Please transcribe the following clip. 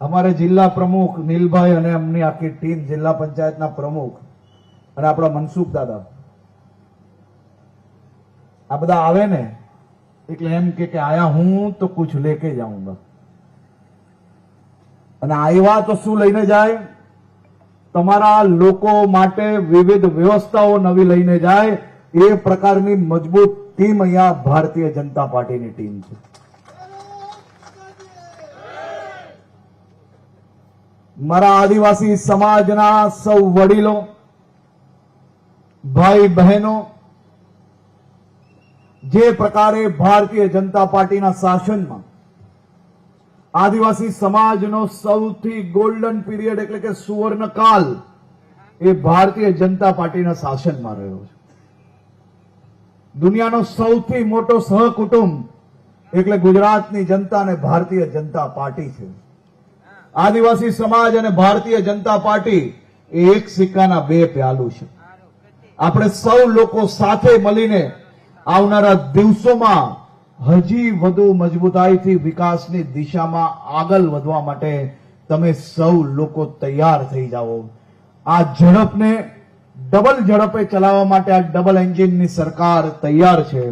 અમારે જિલ્લા પ્રમુખ નીલભાઈ અને એમની આખી ટીમ, જિલ્લા પંચાયતના પ્રમુખ અને આપણા મનસુખ દાદા, આ બધા આવે ને એટલે એમ કે આયા હું તો કુછ લેકે જાઉંગા, અને આવ્યા તો શું લઈને જાય? તમારા લોકો માટે વિવિધ વ્યવસ્થાઓ નવી લઈને જાય. એ પ્રકારની મજબૂત ટીમ અહીંયા ભારતીય જનતા પાર્ટીની ટીમ છે. મારા આદિવાસી સમાજના સૌ વડીલો, ભાઈ બહેનો, જે પ્રકારે ભારતીય જનતા પાર્ટીના શાસનમાં આદિવાસી સમાજનો સૌથી ગોલ્ડન પીરિયડ એટલે કે સુવર્ણકાલ એ ભારતીય જનતા પાર્ટીના શાસનમાં રહ્યો છે. દુનિયાનો સૌથી મોટો સહકુટુંબ એટલે ગુજરાતની જનતા અને ભારતીય જનતા પાર્ટી છે. આદિવાસી સમાજ અને ભારતીય જનતા પાર્ટી એ એક સિક્કાના બે પહેલું છે. આપણે સૌ લોકો સાથે મળીને આવનારા દિવસોમાં હજી વધુ મજબૂતાઈથી વિકાસની દિશામાં આગળ વધવા માટે તમે સૌ લોકો તૈયાર થઈ જાઓ. આ ઝડપને ડબલ ઝડપે ચલાવવા માટે આ ડબલ એન્જિનની સરકાર તૈયાર છે.